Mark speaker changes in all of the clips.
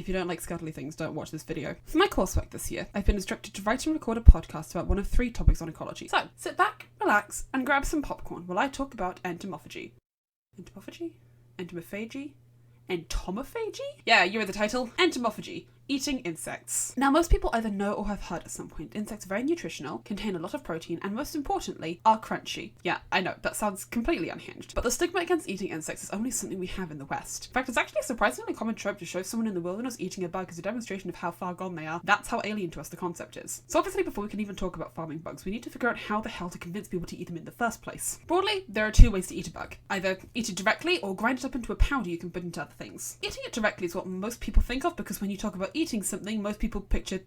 Speaker 1: you don't like scuddly things, don't watch this video. For my coursework this year, I've been instructed to write and record a podcast about one of 3 topics on ecology. So, sit back, relax, and grab some popcorn while I talk about entomophagy. Entomophagy? Entomophagy? Entomophagy? Yeah, you read the title. Entomophagy. Eating insects. Now, most people either know or have heard at some point insects are very nutritional, contain a lot of protein, and most importantly, are crunchy. Yeah, I know, that sounds completely unhinged, but the stigma against eating insects is only something we have in the West. In fact, it's actually a surprisingly common trope to show someone in the wilderness eating a bug as a demonstration of how far gone they are. That's how alien to us the concept is. So obviously, before we can even talk about farming bugs, we need to figure out how the hell to convince people to eat them in the first place. Broadly, there are 2 ways to eat a bug. Either eat it directly or grind it up into a powder you can put into other things. Eating it directly is what most people think of because when you talk about eating something, most people picture,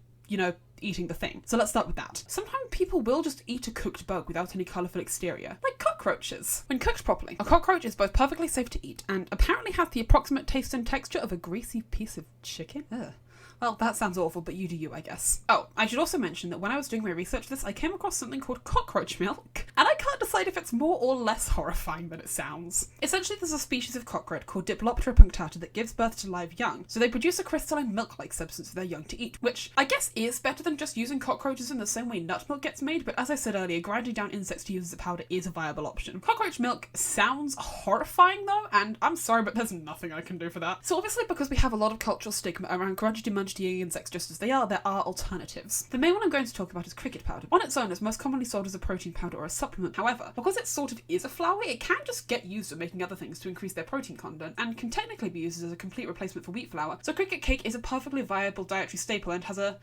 Speaker 1: eating the thing. So let's start with that. Sometimes people will just eat a cooked bug without any colourful exterior, like cockroaches. When cooked properly, a cockroach is both perfectly safe to eat and apparently has the approximate taste and texture of a greasy piece of chicken. Ugh. Well, that sounds awful, but you do you, I guess. Oh, I should also mention that when I was doing my research for this, I came across something called cockroach milk, and I can't decide if it's more or less horrifying than it sounds. Essentially, there's a species of cockroach called Diploptera punctata that gives birth to live young, so they produce a crystalline milk-like substance for their young to eat, which I guess is better than just using cockroaches in the same way nut milk gets made, but as I said earlier, grinding down insects to use as a powder is a viable option. Cockroach milk sounds horrifying though, and I'm sorry, but there's nothing I can do for that. So obviously, because we have a lot of cultural stigma around grudged and munched eating insects just as they are, there are alternatives. The main one I'm going to talk about is cricket powder. On its own, it's most commonly sold as a protein powder or a supplement. However, because it sort of is a flour, it can just get used for making other things to increase their protein content, and can technically be used as a complete replacement for wheat flour. So cricket cake is a perfectly viable dietary staple and has a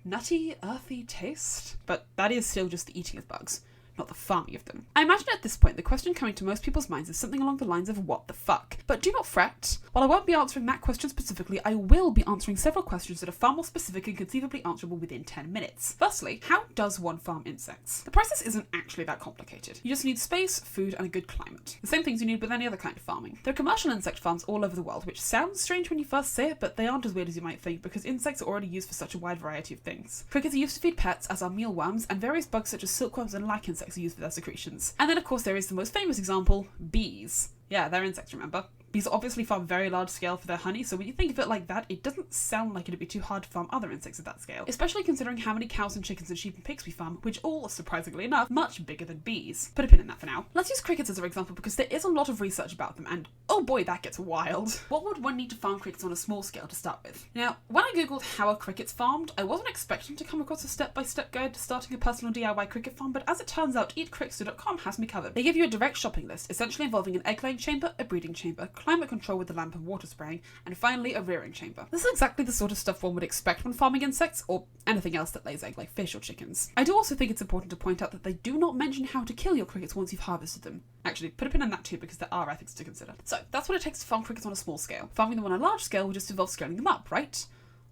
Speaker 1: nutty, earthy taste. But that is still just the eating of bugs, not the farming of them. I imagine at this point the question coming to most people's minds is something along the lines of what the fuck? But do not fret. While I won't be answering that question specifically, I will be answering several questions that are far more specific and conceivably answerable within 10 minutes. Firstly, how does one farm insects? The process isn't actually that complicated. You just need space, food, and a good climate. The same things you need with any other kind of farming. There are commercial insect farms all over the world, which sounds strange when you first say it, but they aren't as weird as you might think because insects are already used for such a wide variety of things. Crickets are used to feed pets, as are mealworms, and various bugs such as silkworms and lac insects are used for their secretions. And then of course there is the most famous example, bees. Yeah, they're insects, remember? Bees obviously farm very large scale for their honey, so when you think of it like that, it doesn't sound like it'd be too hard to farm other insects at that scale, especially considering how many cows and chickens and sheep and pigs we farm, which all, surprisingly enough, much bigger than bees. Put a pin in that for now. Let's use crickets as our example because there is a lot of research about them, and oh boy, that gets wild. What would one need to farm crickets on a small scale to start with? Now, when I googled how are crickets farmed, I wasn't expecting to come across a step-by-step guide to starting a personal DIY cricket farm, but as it turns out, eatcrickster.com has me covered. They give you a direct shopping list, essentially involving an egg-laying chamber, a breeding chamber, climate control with the lamp and water spraying, and finally a rearing chamber. This is exactly the sort of stuff one would expect when farming insects, or anything else that lays eggs like fish or chickens. I do also think it's important to point out that they do not mention how to kill your crickets once you've harvested them. Actually, put a pin in that too because there are ethics to consider. So, that's what it takes to farm crickets on a small scale. Farming them on a large scale would just involve scaling them up, right?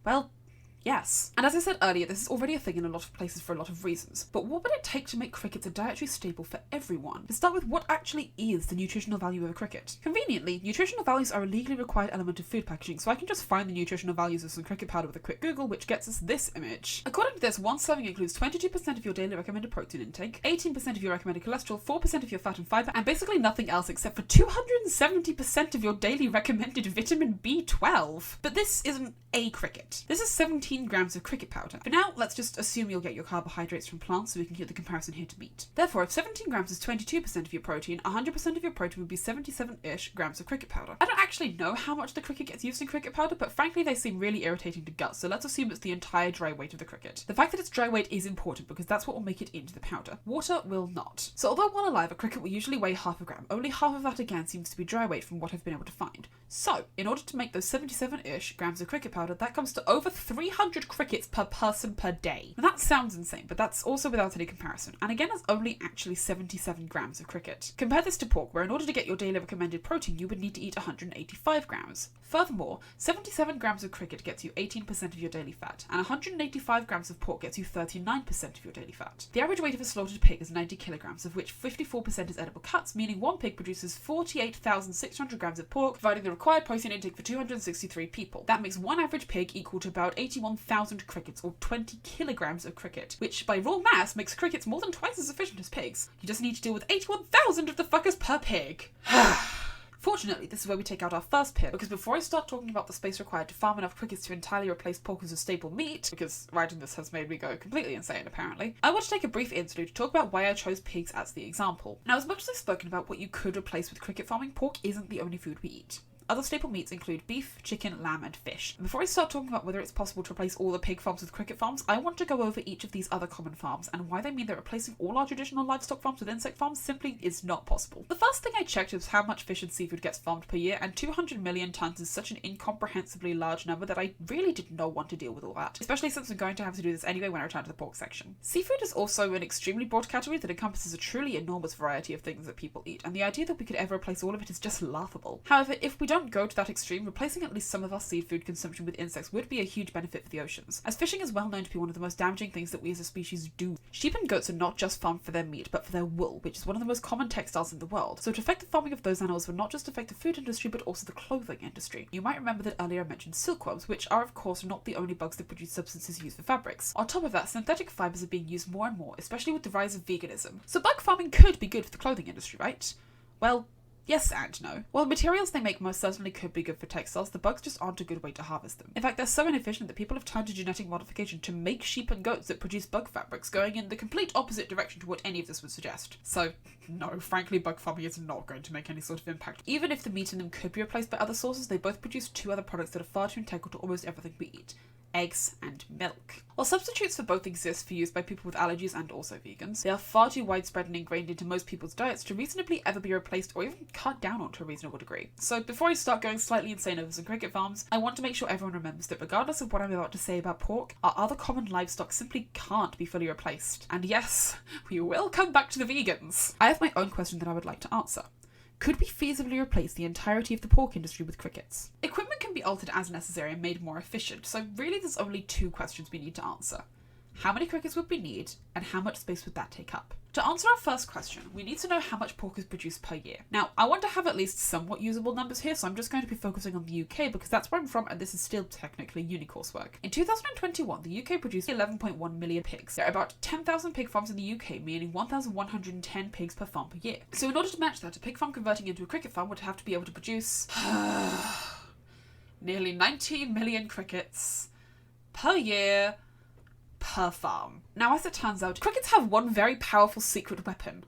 Speaker 1: Well, yes. And as I said earlier, this is already a thing in a lot of places for a lot of reasons. But what would it take to make crickets a dietary staple for everyone? To start with, what actually is the nutritional value of a cricket? Conveniently, nutritional values are a legally required element of food packaging, so I can just find the nutritional values of some cricket powder with a quick Google, which gets us this image. According to this, one serving includes 22% of your daily recommended protein intake, 18% of your recommended cholesterol, 4% of your fat and fibre, and basically nothing else except for 270% of your daily recommended vitamin B12. But this isn't a cricket. This is 17 grams of cricket powder. For now, let's just assume you'll get your carbohydrates from plants so we can get the comparison here to meat. Therefore, if 17 grams is 22% of your protein, 100% of your protein would be 77-ish grams of cricket powder. I don't actually know how much the cricket gets used in cricket powder, but frankly they seem really irritating to gut, so let's assume it's the entire dry weight of the cricket. The fact that it's dry weight is important because that's what will make it into the powder. Water will not. So although while alive, a cricket will usually weigh half a gram, only half of that again seems to be dry weight from what I've been able to find. So, in order to make those 77-ish grams of cricket powder, that comes to over 300 crickets per person per day. Now that sounds insane, but that's also without any comparison. And again, that's only actually 77 grams of cricket. Compare this to pork, where in order to get your daily recommended protein, you would need to eat 185 grams. Furthermore, 77 grams of cricket gets you 18% of your daily fat, and 185 grams of pork gets you 39% of your daily fat. The average weight of a slaughtered pig is 90 kilograms, of which 54% is edible cuts, meaning one pig produces 48,600 grams of pork, providing the required protein intake for 263 people. That makes one average pig equal to about 81,000 crickets, or 20 kilograms of cricket, which by raw mass makes crickets more than twice as efficient as pigs. You just need to deal with 81,000 of the fuckers per pig. Fortunately, this is where we take out our first pin, because before I start talking about the space required to farm enough crickets to entirely replace pork as a staple meat, because writing this has made me go completely insane apparently, I want to take a brief interlude to talk about why I chose pigs as the example. Now, as much as I've spoken about what you could replace with cricket farming, pork isn't the only food we eat. Other staple meats include beef, chicken, lamb, and fish. And before I start talking about whether it's possible to replace all the pig farms with cricket farms, I want to go over each of these other common farms and why they mean that replacing all our traditional livestock farms with insect farms simply is not possible. The first thing I checked was how much fish and seafood gets farmed per year, and 200 million tons is such an incomprehensibly large number that I really did not want to deal with all that, especially since I'm going to have to do this anyway when I return to the pork section. Seafood is also an extremely broad category that encompasses a truly enormous variety of things that people eat, and the idea that we could ever replace all of it is just laughable. However, if we don't go to that extreme, replacing at least some of our seafood consumption with insects would be a huge benefit for the oceans, as fishing is well known to be one of the most damaging things that we as a species do. Sheep and goats are not just farmed for their meat, but for their wool, which is one of the most common textiles in the world. So to affect the farming of those animals would not just affect the food industry, but also the clothing industry. You might remember that earlier I mentioned silkworms, which are of course not the only bugs that produce substances used for fabrics. On top of that, synthetic fibers are being used more and more, especially with the rise of veganism. So bug farming could be good for the clothing industry, right? Well, yes and no. While the materials they make most certainly could be good for textiles, the bugs just aren't a good way to harvest them. In fact, they're so inefficient that people have turned to genetic modification to make sheep and goats that produce bug fabrics, going in the complete opposite direction to what any of this would suggest. So, no, frankly, bug farming is not going to make any sort of impact. Even if the meat in them could be replaced by other sources, they both produce two other products that are far too integral to almost everything we eat: eggs and milk. While substitutes for both exist for use by people with allergies and also vegans, they are far too widespread and ingrained into most people's diets to reasonably ever be replaced or even cut down on to a reasonable degree. So before I start going slightly insane over some cricket farms, I want to make sure everyone remembers that regardless of what I'm about to say about pork, our other common livestock simply can't be fully replaced. And yes, we will come back to the vegans. I have my own question that I would like to answer. Could we feasibly replace the entirety of the pork industry with crickets? Equipment can be altered as necessary and made more efficient, so really there's only two questions we need to answer. How many crickets would we need, and how much space would that take up? To answer our first question, we need to know how much pork is produced per year. Now, I want to have at least somewhat usable numbers here, so I'm just going to be focusing on the UK because that's where I'm from and this is still technically uni coursework. In 2021, the UK produced 11.1 million pigs. There are about 10,000 pig farms in the UK, meaning 1,110 pigs per farm per year. So in order to match that, a pig farm converting into a cricket farm would have to be able to produce nearly 19 million crickets per year per farm. Now, as it turns out, crickets have one very powerful secret weapon.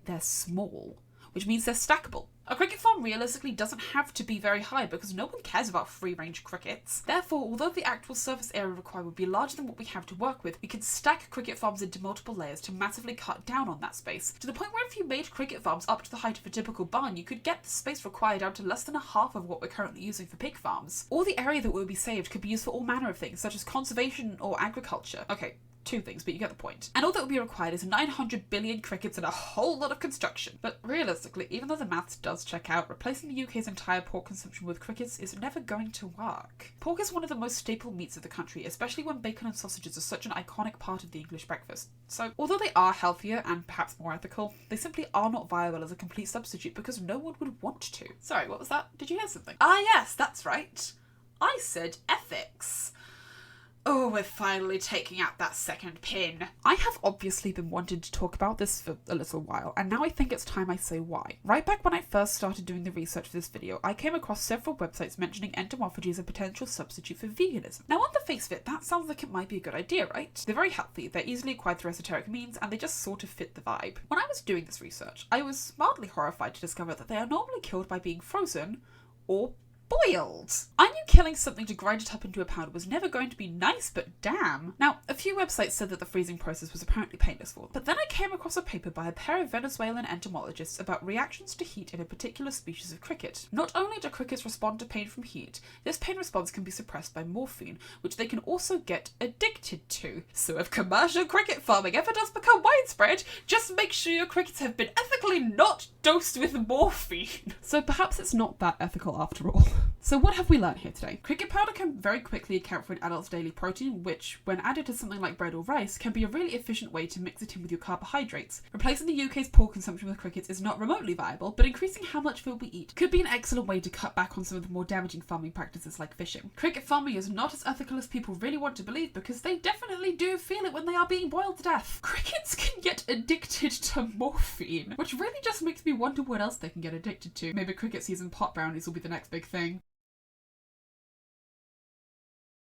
Speaker 1: They're small, which means they're stackable. A cricket farm realistically doesn't have to be very high because no one cares about free-range crickets. Therefore, although the actual surface area required would be larger than what we have to work with, we can stack cricket farms into multiple layers to massively cut down on that space, to the point where if you made cricket farms up to the height of a typical barn, you could get the space required down to less than a half of what we're currently using for pig farms. All the area that would be saved could be used for all manner of things, such as conservation or agriculture. Okay, two things, but you get the point. And all that would be required is 900 billion crickets and a whole lot of construction. But realistically, even though the maths does check out, replacing the UK's entire pork consumption with crickets is never going to work. Pork is one of the most staple meats of the country, especially when bacon and sausages are such an iconic part of the English breakfast. So, although they are healthier and perhaps more ethical, they simply are not viable as a complete substitute because no one would want to. Sorry, what was that? Did you hear something? Ah yes, that's right. I said ethics. Oh, we're finally taking out that second pin. I have obviously been wanting to talk about this for a little while, and now I think it's time I say why. Right back when I first started doing the research for this video, I came across several websites mentioning entomophagy as a potential substitute for veganism. Now, on the face of it, that sounds like it might be a good idea, right? They're very healthy, they're easily acquired through esoteric means, and they just sort of fit the vibe. When I was doing this research, I was mildly horrified to discover that they are normally killed by being frozen or boiled. I knew killing something to grind it up into a powder was never going to be nice, but damn. Now, a few websites said that the freezing process was apparently painless for them, but then I came across a paper by a pair of Venezuelan entomologists about reactions to heat in a particular species of cricket. Not only do crickets respond to pain from heat, this pain response can be suppressed by morphine, which they can also get addicted to. So if commercial cricket farming ever does become widespread, just make sure your crickets have been ethically not dosed with morphine. So perhaps it's not that ethical after all. So what have we learned here today. Cricket powder can very quickly account for an adult's daily protein, which, when added to something like bread or rice, can be a really efficient way to mix it in with your carbohydrates. Replacing the UK's pork consumption with crickets is not remotely viable, but increasing how much food we eat could be an excellent way to cut back on some of the more damaging farming practices like fishing. Cricket farming is not as ethical as people really want to believe because they definitely do feel it when they are being boiled to death. Crickets can get addicted to morphine, which really just makes me wonder what else they can get addicted to. Maybe cricket season pot brownies will be the next big thing.